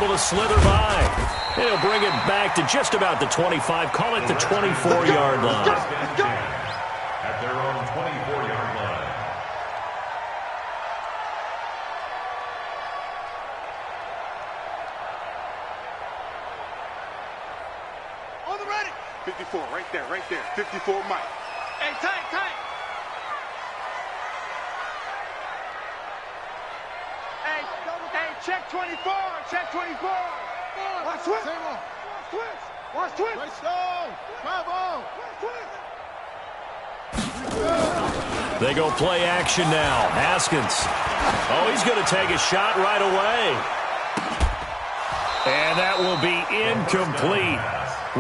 able to slither by. And he'll bring it back to just about the 25. Call it the 24-yard line. At their own 24-yard line. On the ready. 54, right there. 54, Mike. Hey, tank. Hey, check 24. Watch twist. Watch twist. Right down. Bravo. They go play action now. Haskins. Oh, he's going to take a shot right away. And that will be incomplete.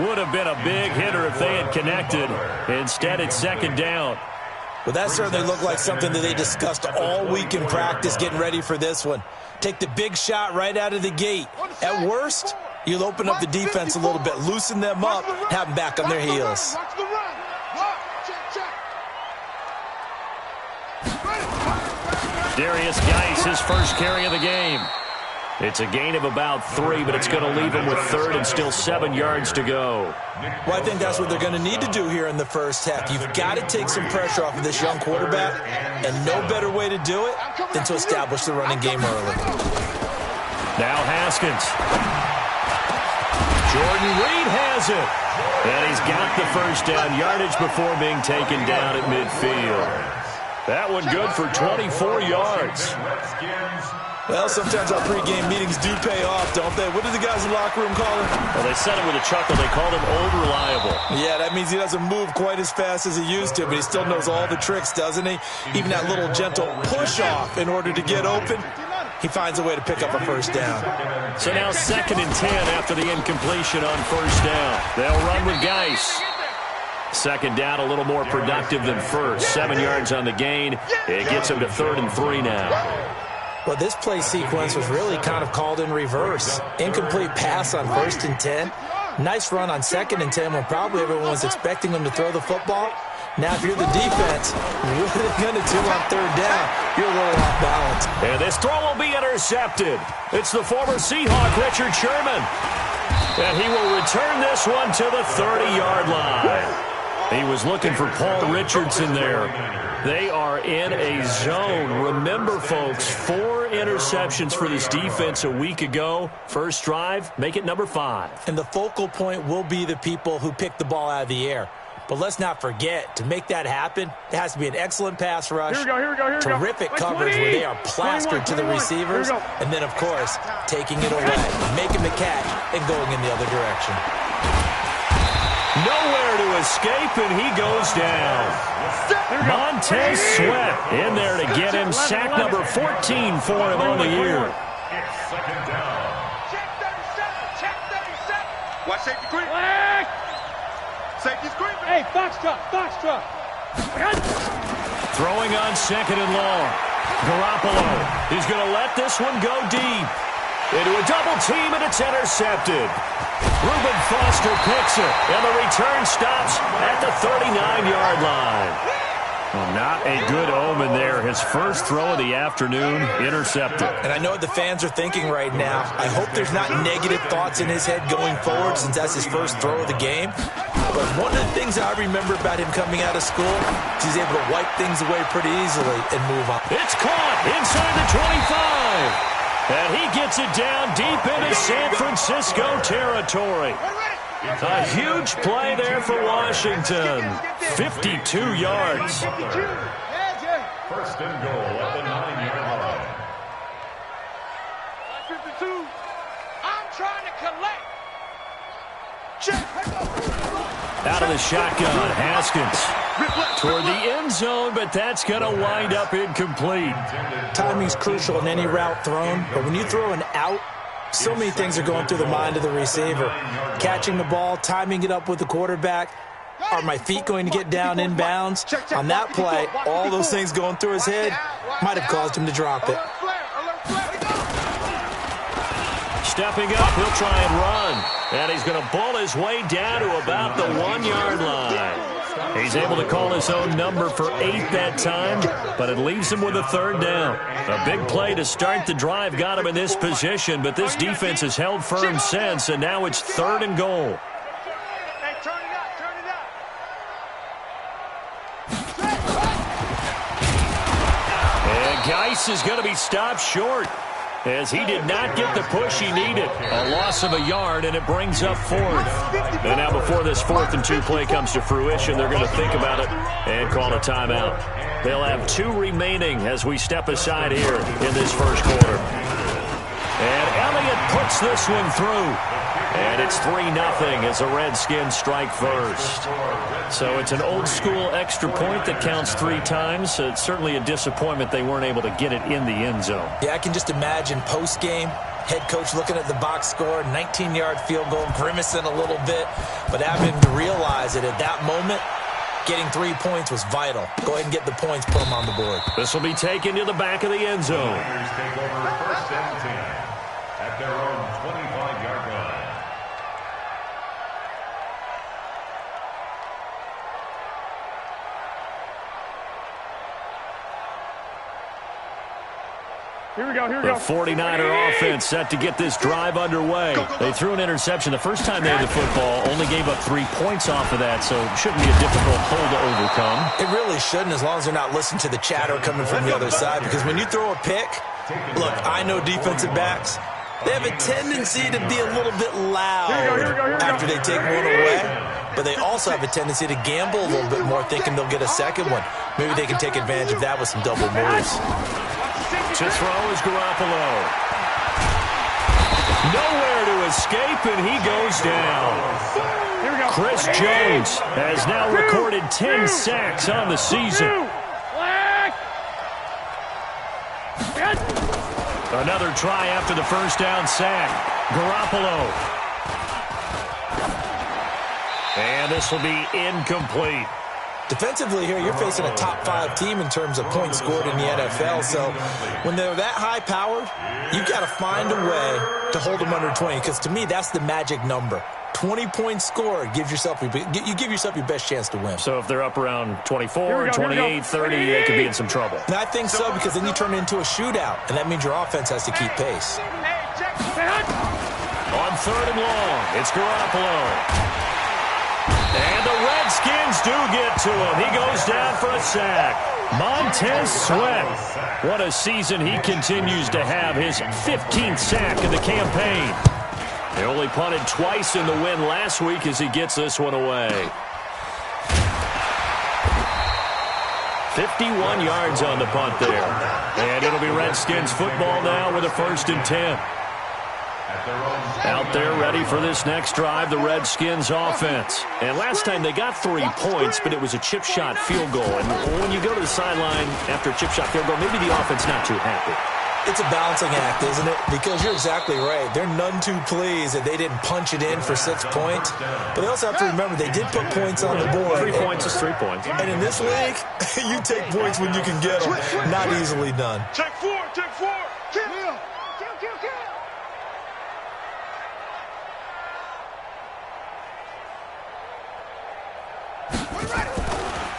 Would have been a big hitter if they had connected. Instead, it's second down. Well, that certainly looked like something that they discussed all week in practice getting ready for this one. Take the big shot right out of the gate. At worst, you'll open up the defense a little bit, loosen them up, have them back on their heels. Darius Geis, his first carry of the game. It's a gain of about 3, but it's going to leave him with third and still 7 yards to go. Well, I think that's what they're going to need to do here in the first half. You've got to take some pressure off of this young quarterback, and no better way to do it than to establish the running game early. Now Haskins. Jordan Reed has it. And he's got the first down yardage before being taken down at midfield. That one good for 24 yards. Well, sometimes our pregame meetings do pay off, don't they? What do the guys in the locker room call him? Well, they said it with a chuckle. They called him old reliable. Yeah, that means he doesn't move quite as fast as he used to, but he still knows all the tricks, doesn't he? Even that little gentle push-off in order to get open, he finds a way to pick up a first down. So now 2nd and 10 after the incompletion on first down. They'll run with Geis. Second down, a little more productive than first. 7 yards on the gain. It gets him to 3rd and 3 now. Well, this play sequence was really kind of called in reverse. Incomplete pass on 1st and 10. Nice run on 2nd and 10 when probably everyone was expecting him to throw the football. Now, if you're the defense, what are they going to do on 3rd down? You're a little off balance. And this throw will be intercepted. It's the former Seahawk, Richard Sherman. And he will return this one to the 30-yard line. He was looking for Paul Richardson there. They are in a zone. Remember, folks, 4 interceptions for this defense a week ago. First drive, make it number 5. And the focal point will be the people who pick the ball out of the air. But let's not forget, to make that happen, there has to be an excellent pass rush, terrific coverage where they are plastered to the receivers, and then, of course, taking it away, making the catch, and going in the other direction. Nowhere to escape, and he goes down. Montez Sweat in there to get him sack number 14 for him on the year. It's second down. Check 37. Watch safety creep. Safety's creeping. Hey, box truck. Throwing on 2nd and long. Garoppolo. He's going to let this one go deep. Into a double team, and it's intercepted. Reuben Foster picks it, and the return stops at the 39-yard line. Well, not a good omen there. His first throw of the afternoon, intercepted. And I know what the fans are thinking right now. I hope there's not negative thoughts in his head going forward since that's his first throw of the game. But one of the things I remember about him coming out of school is he's able to wipe things away pretty easily and move on. It's caught inside the 25. And he gets it down deep into San Francisco territory. A huge play there for Washington. 52 yards. First and goal at the 9-yard line. 52. I'm trying to collect. Out of the shotgun, Haskins toward the end zone, but that's going to wind up incomplete. Timing's crucial in any route thrown, but when you throw an out, so many things are going through the mind of the receiver. Catching the ball, timing it up with the quarterback. Are my feet going to get down in bounds? On that play, all those things going through his head might have caused him to drop it. Stepping up, he'll try and run. And he's going to bull his way down to about the 1-yard line. He's able to call his own number for 8 that time, but it leaves him with a 3rd down. A big play to start the drive got him in this position, but this defense has held firm since, and now it's 3rd and goal. And Geis is going to be stopped short, as he did not get the push he needed. A loss of a yard, and it brings up 4th. And now before this 4th and 2 play comes to fruition, they're going to think about it and call a timeout. They'll have 2 remaining as we step aside here in this first quarter. And Elliott puts this one through. And it's 3-0 as the Redskins strike first. So it's an old-school extra point that counts 3 times. So it's certainly a disappointment they weren't able to get it in the end zone. Yeah, I can just imagine post-game, head coach looking at the box score, 19-yard field goal, grimacing a little bit, but having to realize that at that moment, getting 3 points was vital. Go ahead and get the points, put them on the board. This will be taken to the back of the end zone. Take over 1st and 10 at their own 25-yard line. Here we go. The 49er offense set to get this drive underway. They threw an interception the first time they had the football, only gave up 3 points off of that, so it shouldn't be a difficult hole to overcome. It really shouldn't, as long as they're not listening to the chatter coming from the other side, because when you throw a pick, look, I know defensive backs, they have a tendency to be a little bit loud after they take one away, but they also have a tendency to gamble a little bit more, thinking they'll get a second one. Maybe they can take advantage of that with some double moves. To throw is Garoppolo. Nowhere to escape, and he goes down. Chris Jones has now recorded 10 sacks on the season. Another try after the first down sack. Garoppolo. And this will be incomplete. Defensively here, you're facing a top-5 team in terms of points scored in the NFL, so when they're that high-powered, you've got to find a way to hold them under 20, because to me, that's the magic number. 20 points scored, you give yourself your best chance to win. So if they're up around 24, 28, 30, they could be in some trouble. And I think so, because then you turn it into a shootout, and that means your offense has to keep pace. On 3rd and long, it's Garoppolo. And the Redskins do get to him. He goes down for a sack. Montez Sweat. What a season he continues to have. His 15th sack of the campaign. They only punted twice in the win last week as he gets this one away. 51 yards on the punt there. And it'll be Redskins football now with a 1st and 10. Out there ready for this next drive, the Redskins offense. And last time they got 3 points, but it was a chip shot field goal. And when you go to the sideline after a chip shot field goal, maybe the offense not too happy. It's a balancing act, isn't it? Because you're exactly right. They're none too pleased that they didn't punch it in for 6 points. But they also have to remember they did put points on the board. 3 points is 3 points. And in this league, you take points when you can get them. Not easily done. Take 4. Kill.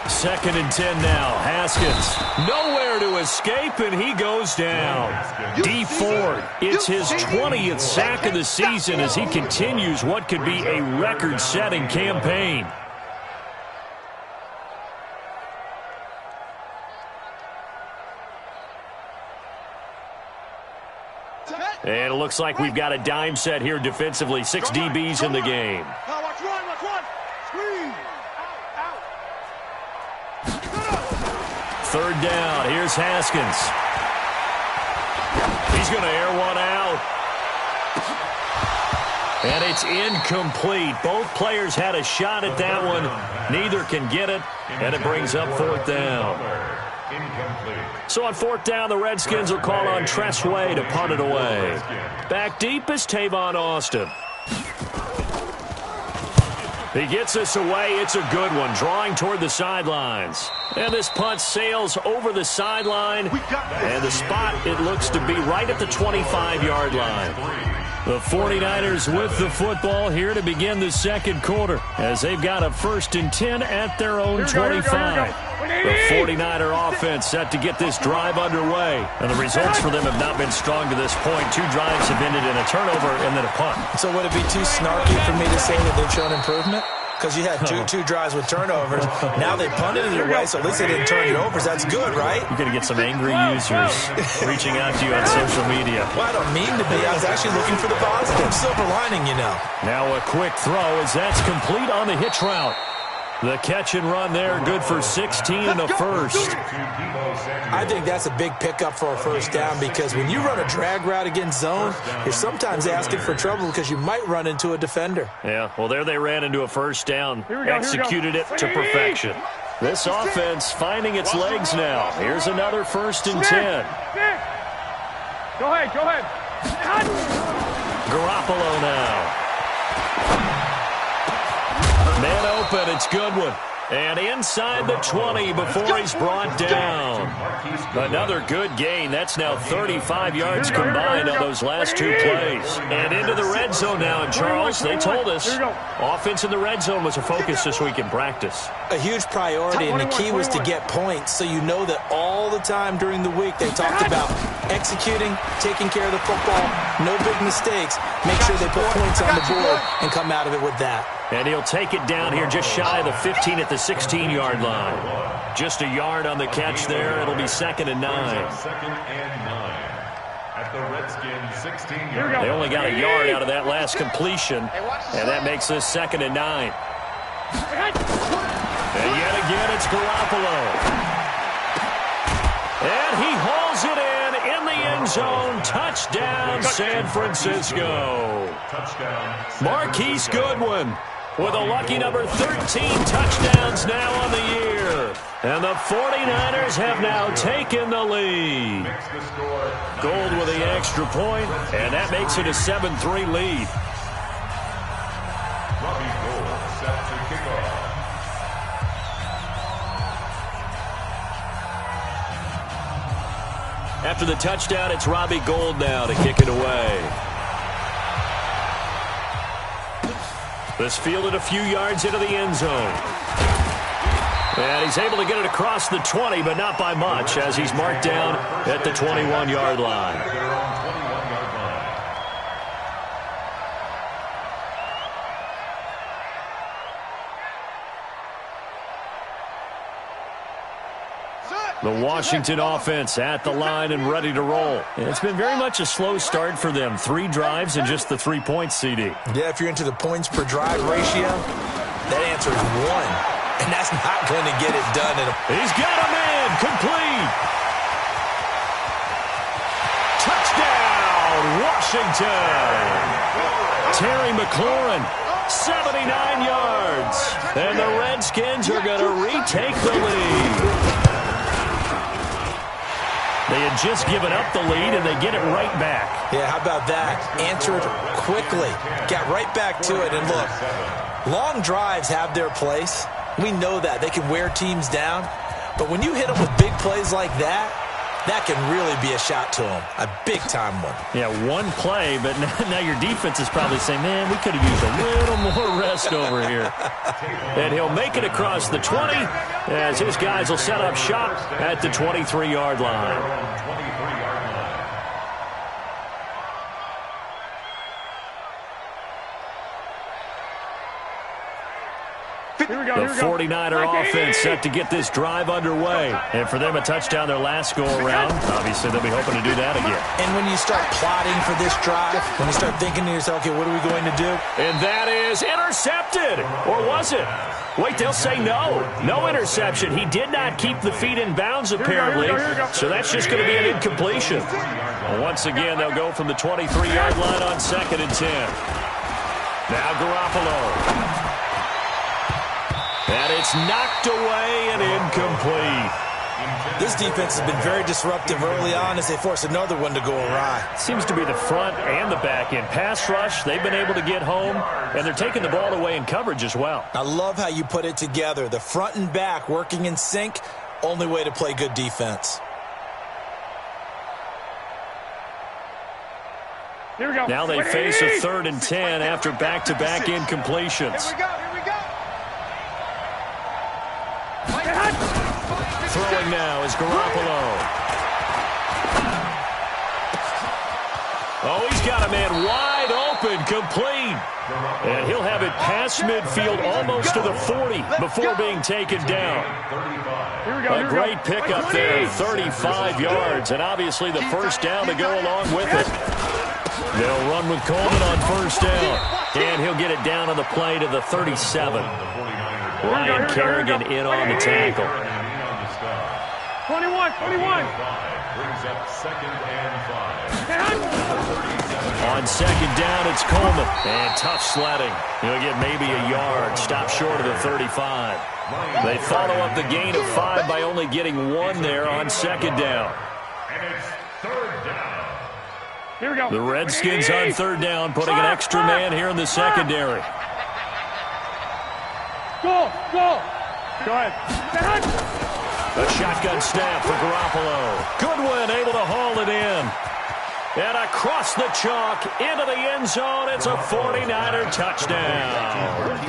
Second and 10 now. Haskins. Nowhere to escape, and he goes down. D Ford. It's his 20th sack of the season as he continues what could be a record-setting campaign. And it looks like we've got a dime set here defensively. 6 DBs in the game. Watch one. Screen. Third down. Here's Haskins. He's going to air one out. And it's incomplete. Both players had a shot at that one. Neither can get it. And it brings up 4th down. So on 4th down, the Redskins will call on Tressway to punt it away. Back deep is Tavon Austin. He gets this away. It's a good one, drawing toward the sidelines. And this punt sails over the sideline. And the spot, it looks to be right at the 25-yard line. The 49ers with the football here to begin the second quarter as they've got a 1st and 10 at their own 25. The 49er offense set to get this drive underway. And the results for them have not been strong to this point. 2 drives have ended in a turnover and then a punt. So would it be too snarky for me to say that they've shown improvement? Because you had two drives with turnovers. Now they punted it away, so at least they didn't turn it over. So that's good, right? You're going to get some angry users reaching out to you on social media. Well, I don't mean to be. I was actually looking for the positive. Silver lining, you know. Now a quick throw as that's complete on the hitch route. The catch and run there, good for 16 and a first. I think that's a big pickup for a first down because when you run a drag route against zone, you're sometimes asking for trouble because you might run into a defender. Yeah, well, there they ran into a first down, executed it to perfection. This offense finding its legs now. Here's another 1st and 10. Go ahead. Garoppolo now. Man open, it's Goodwin. And inside the 20 before he's brought down. Another good gain. That's now 35 yards combined on those last 2 plays. And into the red zone now. And Charles, they told us offense in the red zone was a focus this week in practice. A huge priority, and the key was to get points. So you know that all the time during the week they talked about executing, taking care of the football, no big mistakes. Make sure they put points on the board and come out of it with that. And he'll take it down here just shy of the 15 at the 16-yard line. Just a yard on the catch there. It'll be 2nd and 9. 2nd and 9 at the Redskins 16-yard line. They only got a yard out of that last completion, and that makes this 2nd and 9. And yet again, it's Garoppolo. And he hauls it in the end zone. Touchdown, San Francisco. Touchdown. Marquise Goodwin with a lucky number 13 touchdowns now on the year. And the 49ers have now taken the lead. Gold with the extra point, and that makes it a 7-3 lead. Robbie Gould set to kick off. After the touchdown, it's Robbie Gould now to kick it away. This fielded a few yards into the end zone. And he's able to get it across the 20, but not by much, as he's marked down at the 21-yard line. The Washington offense at the line and ready to roll. It's been very much a slow start for them. 3 drives and just the 3 points, CD. Yeah, if you're into the points per drive ratio, that answer is 1. And that's not going to get it done. He's got a man complete. Touchdown, Washington. Terry McLaurin, 79 yards. And the Redskins are going to retake the lead. They had just given up the lead, and they get it right back. Yeah, how about that? Answered quickly. Got right back to it. And look, long drives have their place. We know that. They can wear teams down. But when you hit them with big plays like that, that can really be a shot to them. A big-time one. Yeah, one play, but now your defense is probably saying, man, we could have used a little more rest over here. And he'll make it across the 20 as his guys will set up shop at the 23-yard line. The 49er offense set to get this drive underway. And for them, a touchdown their last go-around. Obviously, they'll be hoping to do that again. And when you start plotting for this drive, when you start thinking to yourself, okay, what are we going to do? And that is intercepted. Or was it? Wait, they'll say no. No interception. He did not keep the feet in bounds, apparently. So that's just going to be an incompletion. Well, once again, they'll go from the 23-yard line on 2nd and 10. Now Garoppolo. And it's knocked away and incomplete. This defense has been very disruptive early on as they force another one to go awry. Seems to be the front and the back end. Pass rush, they've been able to get home, and they're taking the ball away in coverage as well. I love how you put it together. The front and back working in sync, only way to play good defense. Here we go. Now they face a 3rd and 10 after back-to-back incompletions. Here we go. Here we go. Throwing now is Garoppolo. Oh, he's got a man wide open, complete. And he'll have it past midfield almost to the 40 before being taken down. A great pickup there, 35 yards, and obviously the first down to go along with it. They'll run with Coleman on first down, and he'll get it down on the play to the 37. Ryan Kerrigan in on the tackle. 21. Brings up 2nd and 5. On 2nd down, it's Coleman. And tough sledding. He'll get maybe a yard. Stop short of the 35. They follow up the gain of 5 by only getting 1 there on 2nd down. And it's 3rd down. Here we go. The Redskins on 3rd down, putting an extra man here in the secondary. Go. Go ahead. A shotgun snap for Garoppolo. Goodwin able to haul it in. And across the chalk into the end zone. It's a 49er touchdown.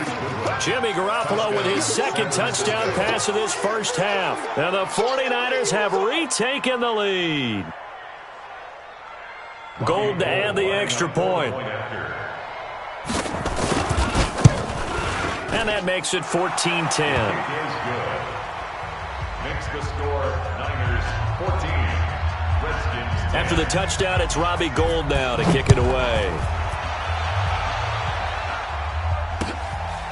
Jimmy Garoppolo with his 2nd touchdown pass of this first half. And the 49ers have retaken the lead. Gold to add the extra point. And that makes it 14-10. Makes the score Niners 14. Redskins 10. After the touchdown, it's Robbie Gould now to kick it away.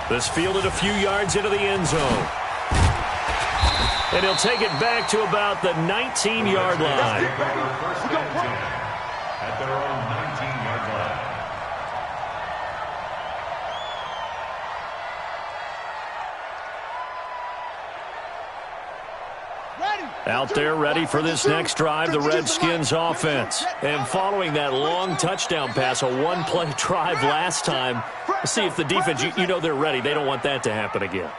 This fielded a few yards into the end zone. And he'll take it back to about the 19-yard line. First and 10 at their own 19-yard line. Out there ready for this next drive, the Redskins offense. And following that long touchdown pass, a one-play drive last time, see if the defense, you know they're ready. They don't want that to happen again.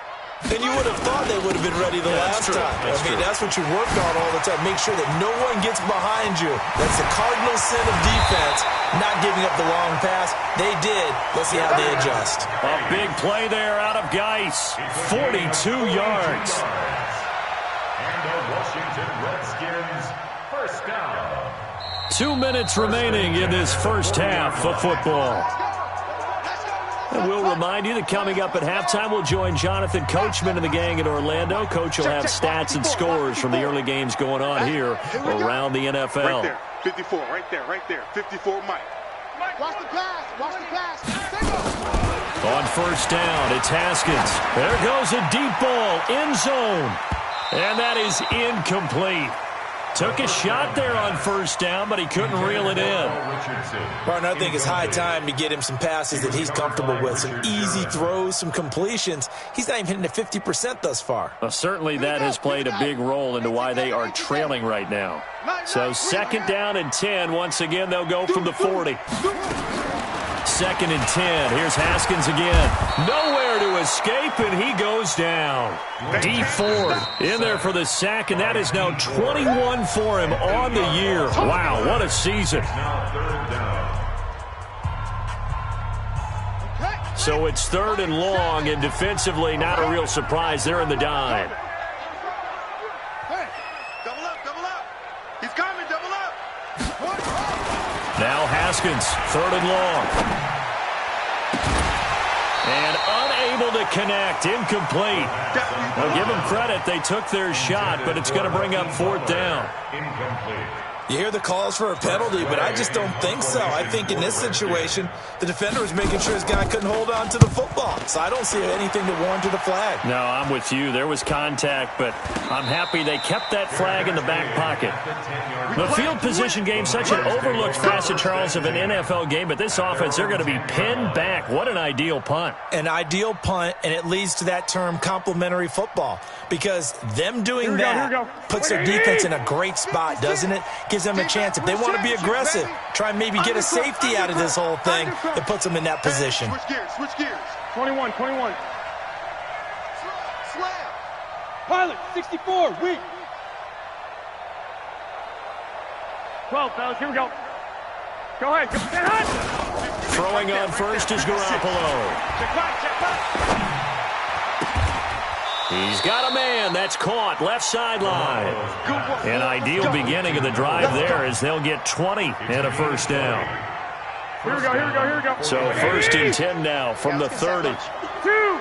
And you would have thought they would have been ready the last time. That's what you work on all the time. Make sure that no one gets behind you. That's the cardinal sin of defense, not giving up the long pass. They did. Let's see how they adjust. A big play there out of Geis. 42 yards. And the Washington Redskins first down. 2 minutes remaining in this first half of football. And we'll remind you that coming up at halftime, we'll join Jonathan Coachman and the gang in Orlando. Coach will have stats and scores from the early games going on here around the NFL. Right there, 54, right there, 54, Mike. Watch the pass. On first down, it's Haskins. There goes a deep ball, end zone. And that is incomplete. Took a shot there on first down, but he couldn't reel it in. Martin, I think it's high time to get him some passes that he's comfortable with. Some easy throws, some completions. He's not even hitting at 50% thus far. Well, certainly that has played a big role into why they are trailing right now. So 2nd down and 10. Once again, they'll go from the 40. 2nd and 10. Here's Haskins again. Nowhere to escape, and he goes down. D Ford in there for the sack, and that is now 21 for him on the year. Wow, what a season. So it's 3rd and long, and defensively not a real surprise. They're in the dime. Double up. He's coming, double up. Now Haskins, 3rd and long. And unable to connect, incomplete. Well, give them credit, they took their shot, but it's going to bring up 4th down. Incomplete. You hear the calls for a penalty, but I just don't think so. I think in this situation, the defender was making sure his guy couldn't hold on to the football. So I don't see anything to warrant the flag. No, I'm with you. There was contact, but I'm happy they kept that flag in the back pocket. The field position game, such an overlooked facet, Charles, of an NFL game, but this offense, they're going to be pinned back. What an ideal punt. An ideal punt, and it leads to that term complementary football, because them doing that puts their defense in a great spot, doesn't it? Gives them a chance. If they want to be aggressive, try and maybe get a safety out of this whole thing, it puts them in that position. Switch gears. 21. Slam. Pilot, 64, weak. 12, fellas, here we go. Go ahead. Throwing on first is Garoppolo. He's got a man. That's caught. Left sideline. An ideal beginning of the drive there as they'll get 20 and a first down. Here we go. So first and 10 now from the 30. Two.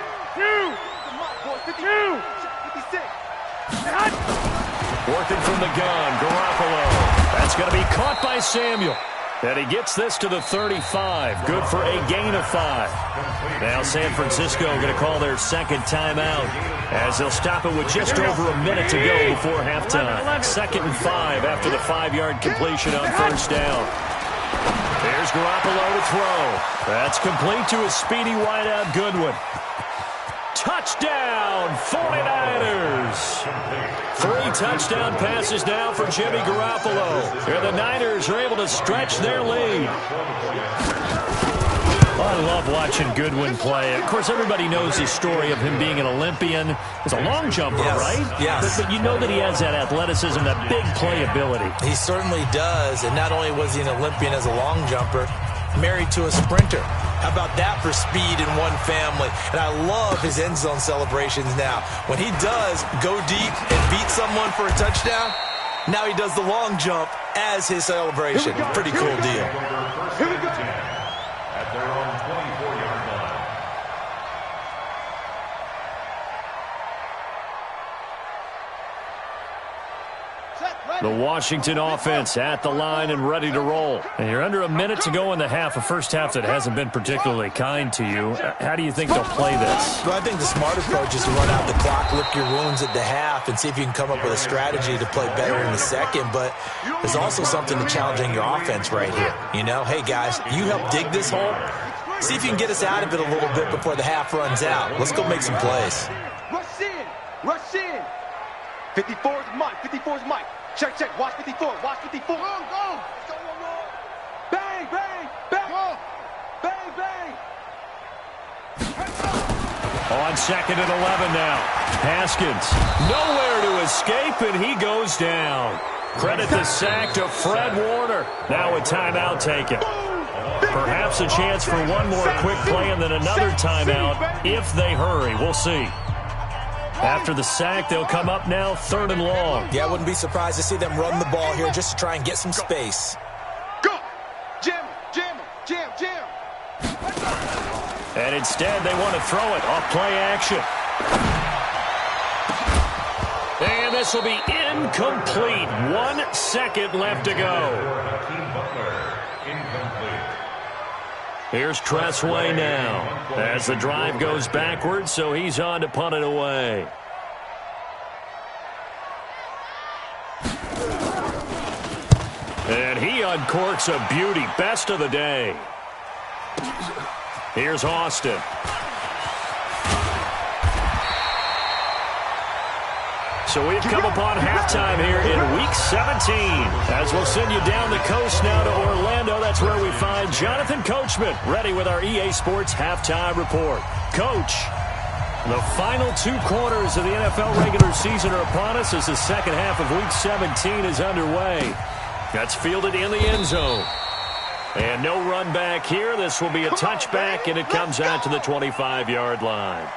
Working from the gun, Garoppolo. That's going to be caught by Samuel. And he gets this to the 35. Good for a gain of 5. Now San Francisco going to call their second timeout as they'll stop it with just over a minute to go before halftime. Second and 5 after the 5-yard completion on first down. There's Garoppolo to throw. That's complete to his speedy wideout Goodwin. Touchdown, 49ers. 3 touchdown passes now for Jimmy Garoppolo. And the Niners are able to stretch their lead. I love watching Goodwin play. Of course, everybody knows his story of him being an Olympian. He's a long jumper, right? Yes. But you know that he has that athleticism, that big playability. He certainly does. And not only was he an Olympian as a long jumper, married to a sprinter. How about that for speed in one family? And I love his end zone celebrations now. When he does go deep and beat someone for a touchdown, now he does the long jump as his celebration. Pretty cool deal. Here we go. At their own 24-yard line. The Washington offense at the line and ready to roll. And you're under a minute to go in the half, a first half that hasn't been particularly kind to you. How do you think they'll play this? Well, I think the smart approach is to run out the clock, lick your wounds at the half, and see if you can come up with a strategy to play better in the second. But there's also something to challenging your offense right here. You know, hey, guys, you help dig this hole. See if you can get us out of it a little bit before the half runs out. Let's go make some plays. Rush in. Rush in. 54's Mike. 54's Mike. Check. Watch 54. Watch 54. Go. Bang. Bang. Bang. On second and 11 now. Haskins nowhere to escape, and he goes down. Credit the sack to Fred Warner. Now a timeout taken. Perhaps a chance for one more quick play and then another timeout if they hurry. We'll see. After the sack, they'll come up now 3rd and long. Yeah, I wouldn't be surprised to see them run the ball here just to try and get some space. Go. Jam. And instead, they want to throw it off play action. And this will be incomplete. 1 second left to go. Here's Tressway now as the drive goes backwards, so he's on to punt it away. And he uncorks a beauty. Best of the day. Here's Austin. So we've come upon halftime here in Week 17. As we'll send you down the coast now to Orlando, that's where we find Jonathan Coachman, ready with our EA Sports Halftime Report. Coach, the final 2 quarters of the NFL regular season are upon us as the second half of Week 17 is underway. That's fielded in the end zone. And no run back here. This will be a touchback, and it comes out to the 25-yard line.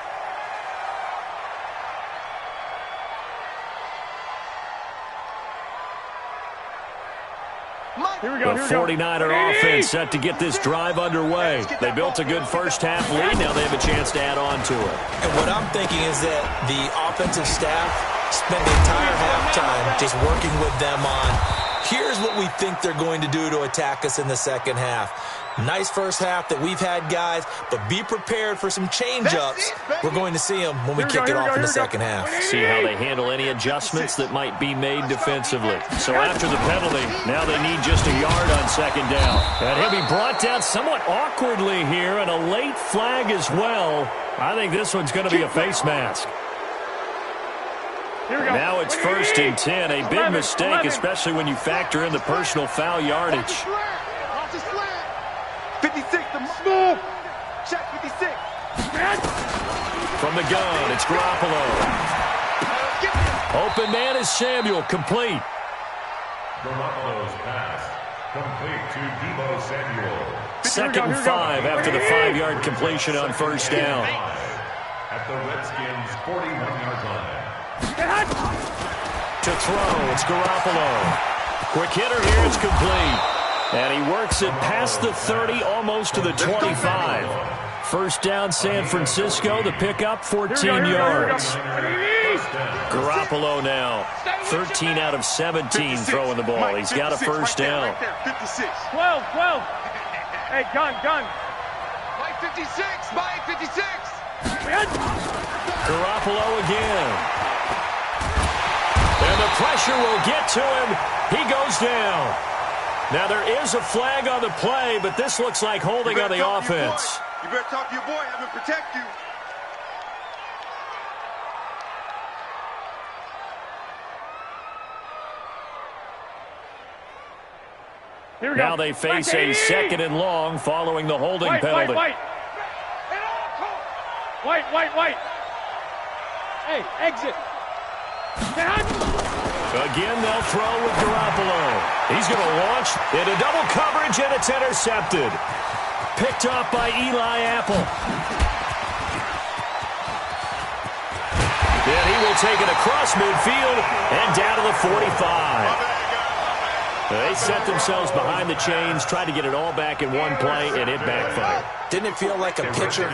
Here we go. The 49er offense set to get this drive underway. They built a good first-half lead. Now they have a chance to add on to it. And what I'm thinking is that the offensive staff spent the entire halftime just working with them on, here's what we think they're going to do to attack us in the second half. Nice first half that we've had, guys, but be prepared for some change-ups. We're going to see them when we kick it off in the second half. See how they handle any adjustments that might be made defensively. So after the penalty, now they need just a yard on second down. And he'll be brought down somewhat awkwardly here, and a late flag as well. I think this one's going to be a face mask. Now it's 1st and 10. A big mistake, especially when you factor in the personal foul yardage. 56, the move. Check 56. From the gun, it's Garoppolo. Open man is Samuel, complete. Garoppolo's pass Complete to Deebo Samuel. 2nd and 5 after the 5-yard completion on first down. At the Redskins' 41-yard line. To throw, it's Garoppolo. Quick hitter here, it's complete. And he works it past the 30, almost to the 25. First down, San Francisco. The pickup, 14 yards. Garoppolo now, 13 out of 17 throwing the ball. He's got a first down. 12. Hey, gun. Mike 56, Mike 56. Garoppolo again. And the pressure will get to him. He goes down. Now there is a flag on the play, but this looks like holding on the offense. You better talk to your boy, have him protect you. Now they face a 2nd and long following the holding penalty. White. Hey, exit. Again, they'll throw with Garoppolo. He's going to launch into double coverage, and it's intercepted. Picked up by Eli Apple. Then he will take it across midfield and down to the 45. They set themselves behind the chains, tried to get it all back in one play, and it backfired. Didn't it feel like a pitcher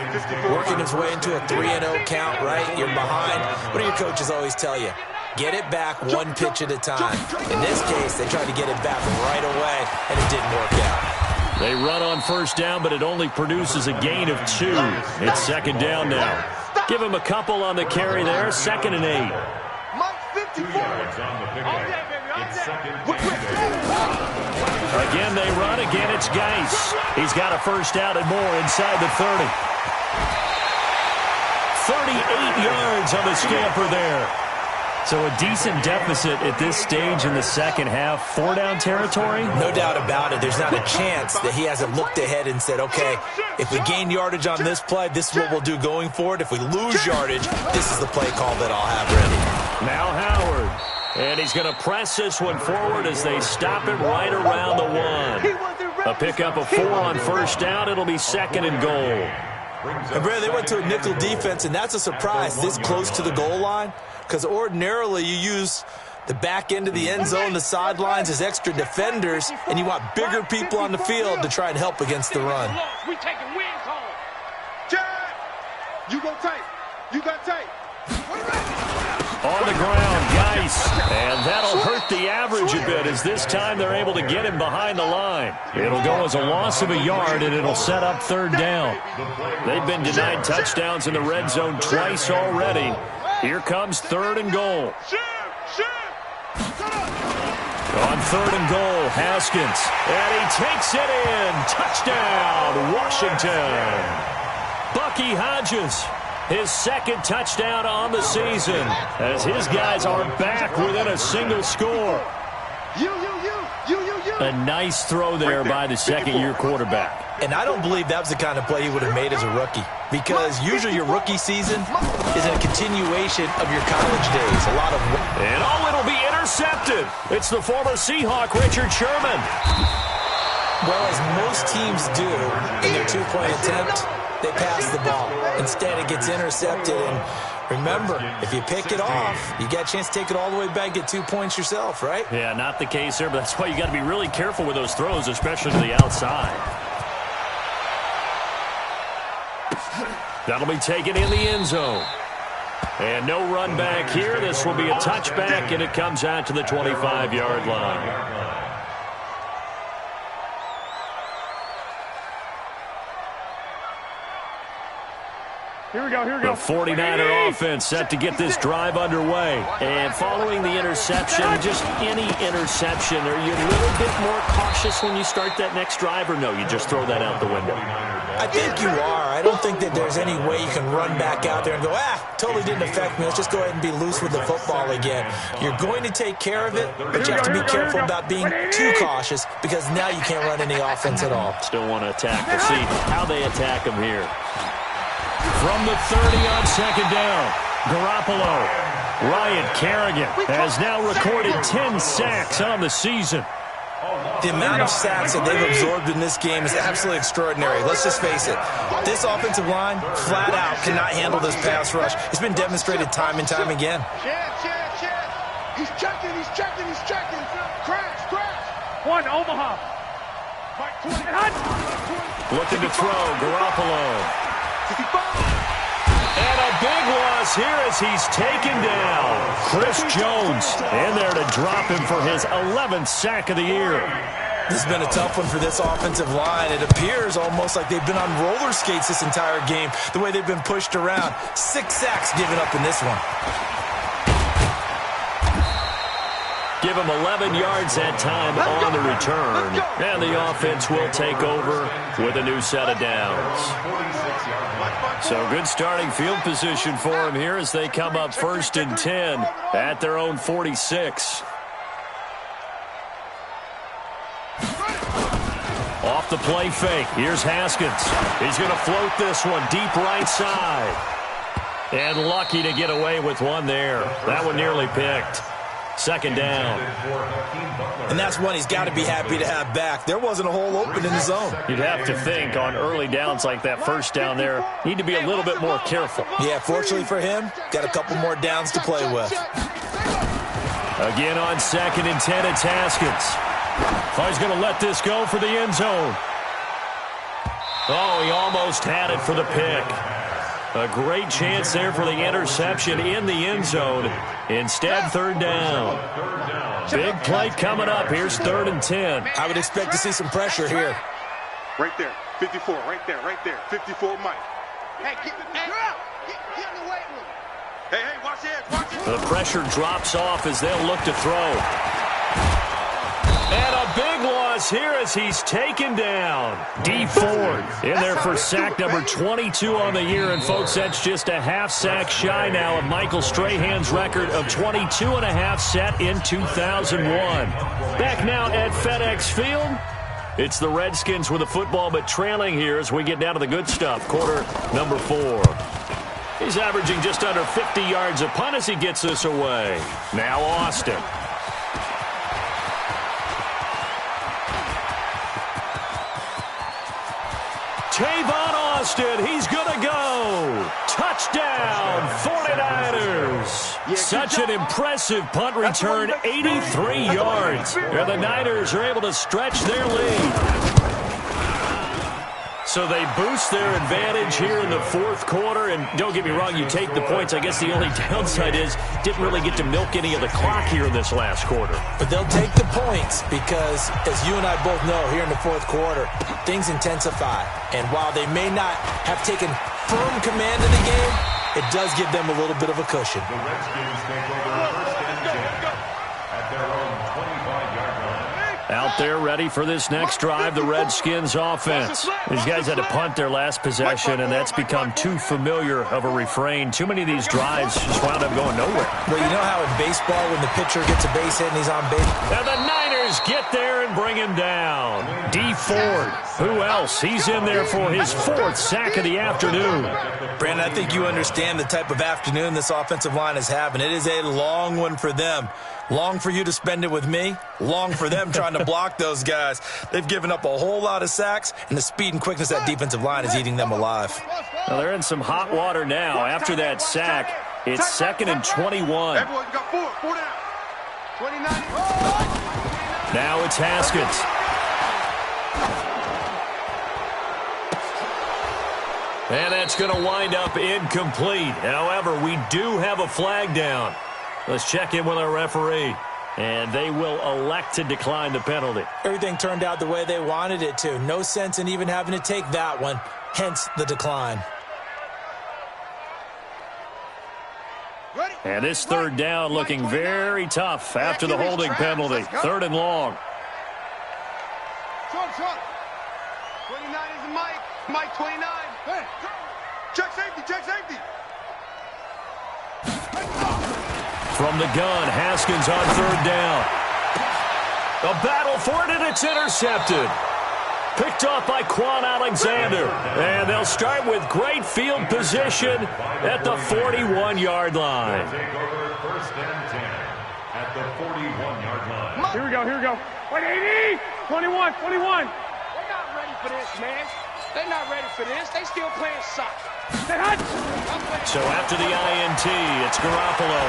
working his way into a 3-0 count, right? You're behind. What do your coaches always tell you? Get it back one pitch at a time. In this case, they tried to get it back right away, and it didn't work out. They run on first down, but it only produces a gain of 2. It's 2nd down now. Give him a couple on the carry there, 2nd and 8. Mike 54. It's 2nd and 8. Again, they run. Again, it's Geis. He's got a first down and more inside the 30. 38 yards on the scamper there. So a decent deficit at this stage in the second half. 4-down territory? No doubt about it. There's not a chance that he hasn't looked ahead and said, okay, if we gain yardage on this play, this is what we'll do going forward. If we lose yardage, this is the play call that I'll have ready. Now Howard. And he's going to press this one forward as they stop it right around the 1. A pickup of 4 on first down. It'll be 2nd and goal. And Brad, they went to a nickel defense, and that's a surprise this close to the goal line, because ordinarily you use the back end of the end zone, the sidelines as extra defenders, and you want bigger people on the field to try and help against the run. We taking wins home. Jack, you go tight. You got tight. On the ground, Geis. And that'll hurt the average a bit as this time they're able to get him behind the line. It'll go as a loss of a yard, and it'll set up 3rd down. They've been denied touchdowns in the red zone twice already. Here comes 3rd and goal. On 3rd and goal, Haskins. And he takes it in. Touchdown, Washington. Bucky Hodges. His 2nd touchdown on the season as his guys are back within a single score. A nice throw there by the second-year quarterback. And I don't believe that was the kind of play he would have made as a rookie, because usually your rookie season is a continuation of your college days. And it'll be intercepted. It's the former Seahawk, Richard Sherman. Well, as most teams do in their 2-point attempt, they pass the ball. Instead, it gets intercepted. And remember, if you pick it off, you got a chance to take it all the way back, get 2 points yourself, right? Yeah, not the case there, but that's why you got to be really careful with those throws, especially to the outside. That'll be taken in the end zone. And no run back here. This will be a touchback, and it comes out to the 25-yard line. Here we go. The 49er offense set to get this drive underway. And following the interception, just any interception, are you a little bit more cautious when you start that next drive, or no, you just throw that out the window? I think you are. I don't think that there's any way you can run back out there and go, totally didn't affect me. Let's just go ahead and be loose with the football again. You're going to take care of it, but you have to be careful about being too cautious, because now you can't run any offense at all. Still want to attack. We'll see how they attack him here. From the 30 on second down, Garoppolo. Ryan Kerrigan has now recorded 10 sacks on the season. The amount of sacks that they've absorbed in this game is absolutely extraordinary. Let's just face it. This offensive line, flat out, cannot handle this pass rush. It's been demonstrated time and time again. He's checking. Crash. One, Omaha. Looking to throw, Garoppolo. And a big loss here as he's taken down. Chris Jones in there to drop him for his 11th sack of the year. This has been a tough one for this offensive line. It appears almost like they've been on roller skates this entire game, the way they've been pushed around. 6 sacks given up in this one. Give him 11 yards that time on the return. And the offense will take over with a new set of downs. So good starting field position for him here as they come up 1st and 10 at their own 46. Off the play fake. Here's Haskins. He's going to float this one deep right side. And lucky to get away with one there. That one nearly picked. 2nd down. And that's one he's got to be happy to have back. There wasn't a hole open in the zone. You'd have to think on early downs like that 1st down there, need to be a little bit more careful. Yeah, fortunately for him, got a couple more downs to play with. Again on 2nd and 10, it's Haskins. Oh, he's going to let this go for the end zone. Oh, he almost had it for the pick. A great chance there for the interception in the end zone. Instead, 3rd down. Big play coming up. Here's 3rd and 10. I would expect to see some pressure here. Right there. 54. Right there. 54 Mike. Hey, keep it. Get in the weight room. Hey, watch it. The pressure drops off as they'll look to throw. And a big loss here as he's taken down. D Ford in there for sack number 22 on the year. And, folks, that's just a half sack shy now of Michael Strahan's record of 22.5 set in 2001. Back now at FedEx Field. It's the Redskins with the football, but trailing here as we get down to the good stuff. Quarter number 4. He's averaging just under 50 yards a punt as he gets this away. Now Austin. Tavon Austin, he's going to go. Touchdown, 49ers. Such an impressive punt return, 83 yards. And the Niners are able to stretch their lead. So they boost their advantage here in the 4th quarter. And don't get me wrong, you take the points. I guess the only downside is didn't really get to milk any of the clock here in this last quarter. But they'll take the points because, as you and I both know, here in the 4th quarter, things intensify. And while they may not have taken firm command of the game, it does give them a little bit of a cushion. The Redskins take over 1st and 10 at their own 25-yard line. Out there ready for this next drive, the Redskins offense. These guys had to punt their last possession, and that's become too familiar of a refrain. Too many of these drives just wound up going nowhere. Well, you know how in baseball when the pitcher gets a base hit and he's on base? And the Niners get there and bring him down. D Ford, who else? He's in there for his 4th sack of the afternoon. Brandon, I think you understand the type of afternoon this offensive line is having. It is a long one for them. Long for you to spend it with me. Long for them trying to block those guys. They've given up a whole lot of sacks, and the speed and quickness of that defensive line is eating them alive. Well, they're in some hot water now. After that sack, it's 2nd and 21. Everyone got 4 down. 29. Now it's Haskins. And that's going to wind up incomplete. However, we do have a flag down. Let's check in with our referee. And they will elect to decline the penalty. Everything turned out the way they wanted it to. No sense in even having to take that one. Hence the decline. And this 3rd down looking very tough after the holding penalty. 3rd and long. 29 is Mike. Mike 29. Hey. Check safety. From the gun, Haskins on 3rd down. A battle for it, and it's intercepted. Picked off by Quan Alexander. And they'll start with great field position at the 41-yard line. Take over 1st and 10 at the 41-yard line. Here we go, here we go. 180! 21, 21. They're not ready for this, man. They're not ready for this. They still playing soccer. So after the INT, it's Garoppolo.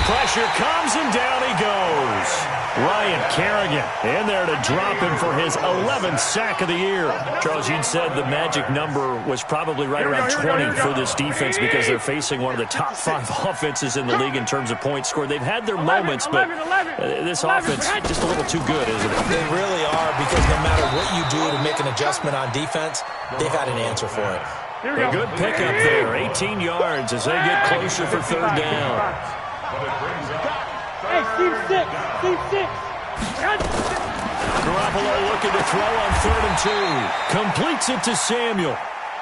Pressure comes and down he goes. Ryan Kerrigan in there to drop him for his 11th sack of the year. Charles, you'd said the magic number was probably right around 20 for this defense because they're facing one of the top 5 offenses in the league in terms of points scored. They've had their moments, but this offense just a little too good, isn't it? They really are, because no matter what you do to make an adjustment on defense, they've got an answer for it. A good pickup there, 18 yards as they get closer for third down. Hey, Steve 6. Steve 6. Garoppolo looking to throw on 3rd and 2. Completes it to Samuel.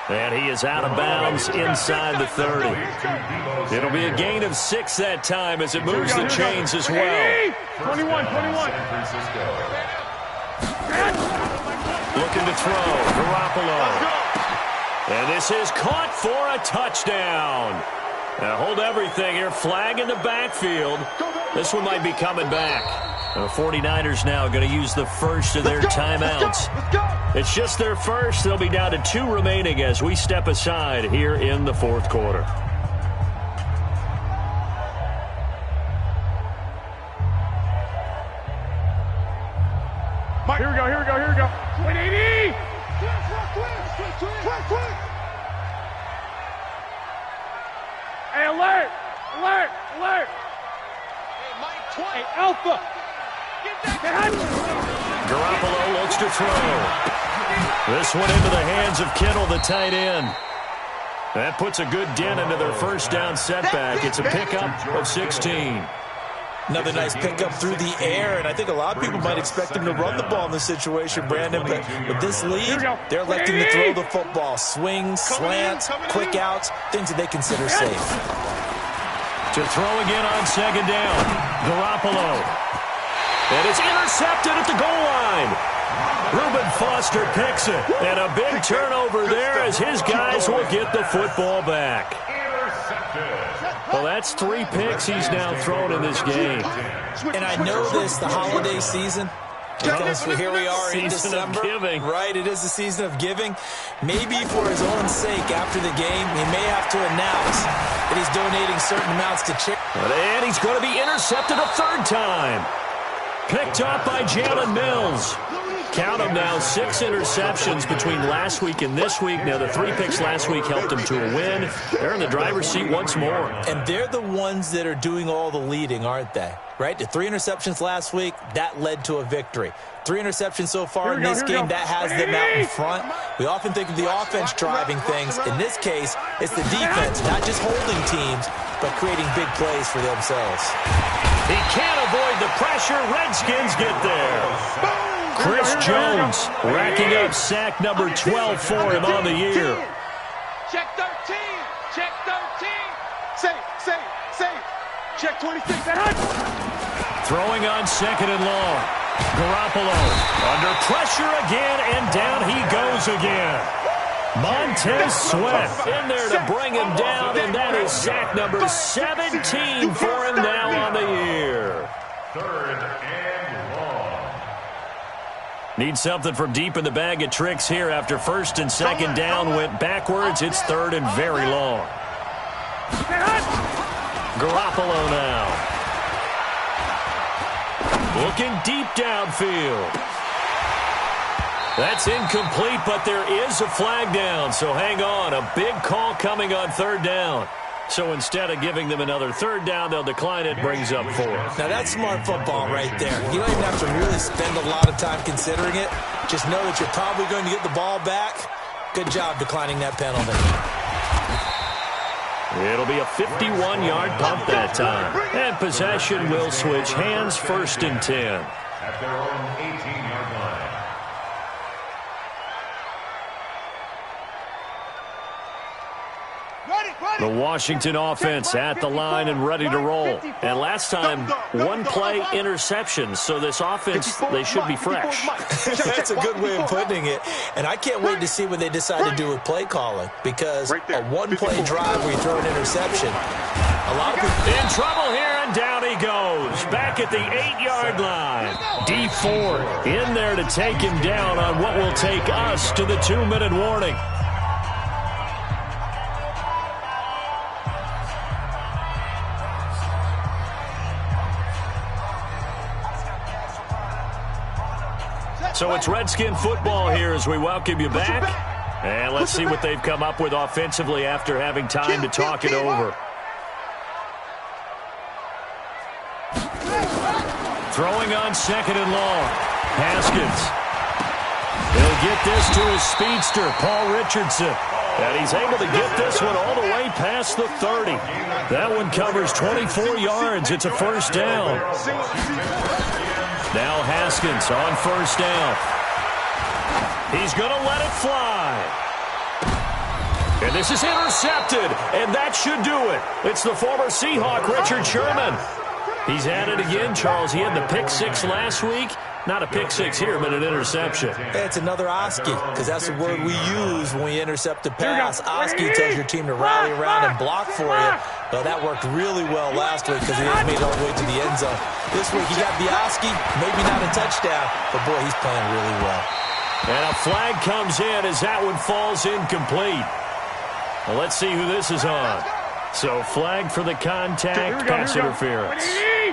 And he is out of bounds inside the 30. It'll be a gain of 6 that time as it moves the chains as well. 21, 21. Looking to throw. Garoppolo. And this is caught for a touchdown. Now hold everything here. Flag in the backfield. This one might be coming back. The 49ers now going to use the first of their timeouts. It's just their first. They'll be down to 2 remaining as we step aside here in the 4th quarter. Here we go, here we go, here we go. 180! Hey, alert! Alert! Alert! Hey, Alpha! Garoppolo looks to throw. This one into the hands of Kittle, the tight end. That puts a good dent into their first down setback. It's a pickup of 16. Another nice pickup through the air, and I think a lot of people might expect him to run the ball in this situation, Brandon, but with this lead, they're electing to throw the football. Swings, slants, quick outs, things that they consider safe. To throw again on 2nd down. Garoppolo. And it's intercepted at the goal line. Reuben Foster picks it. And a big turnover there as his guys will get the football back. Well, that's 3 picks he's now thrown in this game. And I know this, the holiday season, because here we are in December. Season of giving. Right, it is the season of giving. Maybe for his own sake, after the game, he may have to announce that he's donating certain amounts to charity. And he's going to be intercepted a 3rd time. Picked up by Jalen Mills. Count them now, 6 interceptions between last week and this week. Now, the 3 picks last week helped them to a win. They're in the driver's seat once more. And they're the ones that are doing all the leading, aren't they? Right? The 3 interceptions last week, that led to a victory. 3 interceptions so far in this game, that has them out in front. We often think of the offense driving things. In this case, it's the defense, not just holding teams, but creating big plays for themselves. He can't avoid the pressure. Redskins get there. Chris Jones racking up sack number 12 for him on the year. Check 13. Check 13. Safe. Check 26. Throwing on 2nd and long. Garoppolo under pressure again, and down he goes again. Montez Sweat in there to bring him down, and that is sack number 17 for him now on the year. 3rd and long. Need something from deep in the bag of tricks here after 1st and 2nd down went backwards. It's 3rd and very long. Garoppolo now. Looking deep downfield. That's incomplete, but there is a flag down, so hang on. A big call coming on 3rd down. So instead of giving them another 3rd down, they'll decline it, brings up 4. Now, that's smart football right there. You don't even have to really spend a lot of time considering it. Just know that you're probably going to get the ball back. Good job declining that penalty. It'll be a 51-yard punt that time. And possession will switch hands, 1st and 10. At their own 18-yard line. Ready. The Washington offense at the line and ready to roll. And last time, one play interception. So this offense, they should be fresh. That's a good way of putting it. And I can't wait to see what they decide to do with play calling. Because a one-play drive where you throw an interception, a lot of people... In trouble here, and down he goes. Back at the 8-yard line. D Ford in there to take him down on what will take us to the 2-minute warning. So it's Redskin football here as we welcome you back. And let's see what they've come up with offensively after having time to talk it over. Throwing on 2nd and long. Haskins. He'll get this to his speedster, Paul Richardson. And he's able to get this one all the way past the 30. That one covers 24 yards. It's a first down. Now Haskins on first down. He's going to let it fly. And this is intercepted, and that should do it. It's the former Seahawk, Richard Sherman. He's at it again, Charles. He had the pick 6 last week. Not a pick 6 here, but an interception. Yeah, it's another Oski, because that's the word we use when we intercept a pass. Oski tells your team to rally around and block for you. Well, that worked really well last week because he made it all the way to the end zone. This week he got the Oski, maybe not a touchdown, but boy, he's playing really well. And a flag comes in as that one falls incomplete. Well, let's see who this is on. So flag for the contact, pass interference.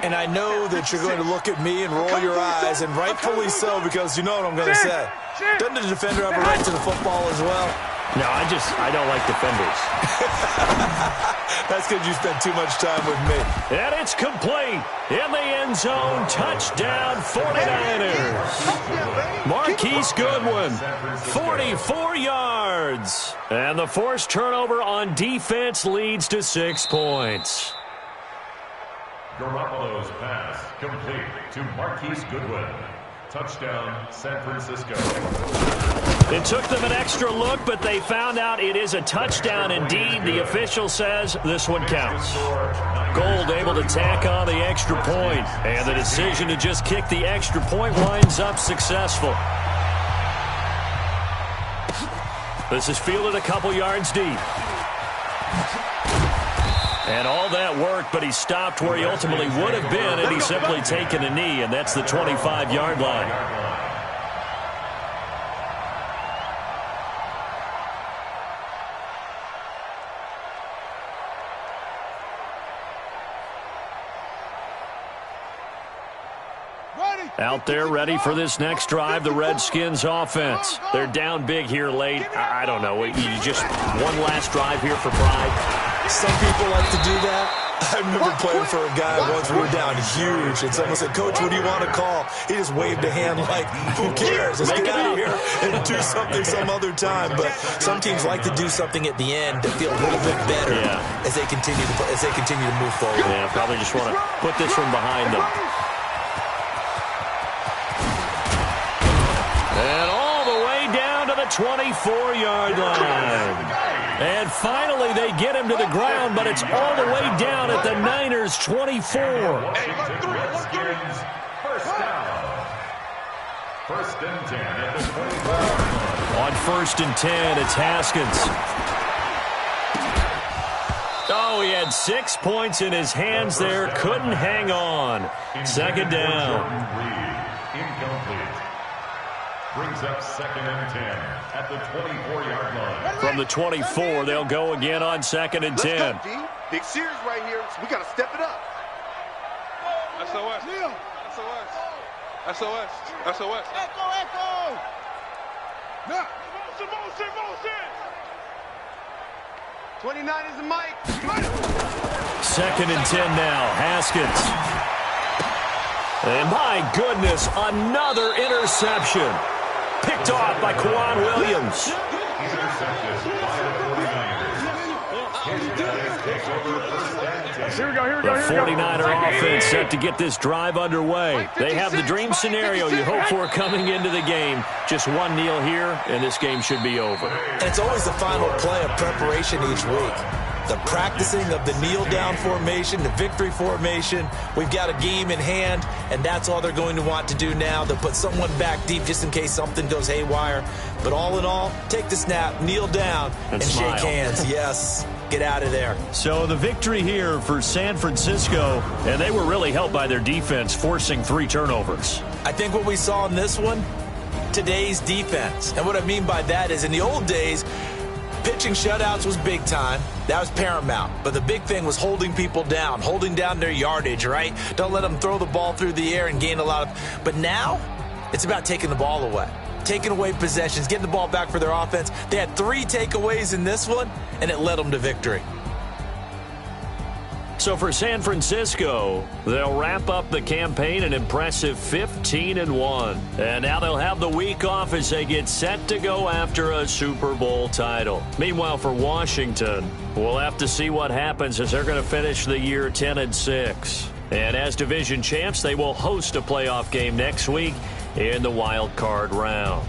And I know that you're going to look at me and roll your eyes, and rightfully so, because you know what I'm going to say. Doesn't the defender have a right to the football as well? No, I don't like defenders. That's because you spent too much time with me. And it's complete. In the end zone, touchdown 49ers. Marquise Goodwin, 44 yards. And the forced turnover on defense leads to 6 points. Garoppolo's pass complete to Marquise Goodwin. Touchdown, San Francisco. It took them an extra look, but they found out it is a touchdown indeed. The official says this one counts. Gold able to tack on the extra point, and the decision to just kick the extra point winds up successful. This is fielded a couple yards deep. And all that worked, but he stopped where he ultimately would have been, and he's simply taken a knee, and that's the 25-yard line. Out there ready for this next drive, the Redskins offense. They're down big here late. I don't know. You just one last drive here for pride. Some people like to do that. I remember playing for a guy once. We were down huge, and someone said, "Coach, what do you want to call?" He just waved a hand like, "Who cares? Let's get out of here and do something some other time." But some teams like to do something at the end to feel a little bit better as they continue to move forward. Yeah, probably just want to put this one behind them. And all the way down to the 24-yard line. And finally, they get him to the ground, but it's all the way down at the Niners' 24. First down. First and 10 at the 24. On first and 10, it's Haskins. Oh, he had 6 points in his hands there. Couldn't hang on. Second down. Incomplete. Brings up 2nd and 10 at the 24-yard line. From the 24, they'll go again on 2nd and 10. Let's go, G. Big series right here. So we got to step it up. SOS. SOS. SOS. SOS. Echo, echo. Now. Motion. 29 is the mic. 2nd and 10 now. Haskins. And my goodness, another interception. Picked off by Kwan Williams. He's intercepted by the 49ers. His guys take over first and 10. Here we go. The 49er offense set to get this drive underway. They have the dream scenario you hope for coming into the game. Just one kneel here, and this game should be over. And it's always the final play of preparation each week. the practicing of the kneel-down formation, the victory formation. We've got a game in hand, and that's all they're going to want to do now. They'll put someone back deep just in case something goes haywire. But all in all, take the snap, kneel down, and shake hands. Yes, get out of there. So the victory here for San Francisco, and they were really helped by their defense, forcing 3 turnovers. I think what we saw in this one, today's defense. And what I mean by that is in the old days, pitching shutouts was big time. That was paramount. But the big thing was holding people down, holding down their yardage, right? Don't let them throw the ball through the air and gain a lot of... But now, it's about taking the ball away. Taking away possessions, getting the ball back for their offense. They had 3 takeaways in this one, and it led them to victory. So for San Francisco, they'll wrap up the campaign an impressive 15-1. And now they'll have the week off as they get set to go after a Super Bowl title. Meanwhile, for Washington, we'll have to see what happens as they're going to finish the year 10-6. And as division champs, they will host a playoff game next week in the wild card round.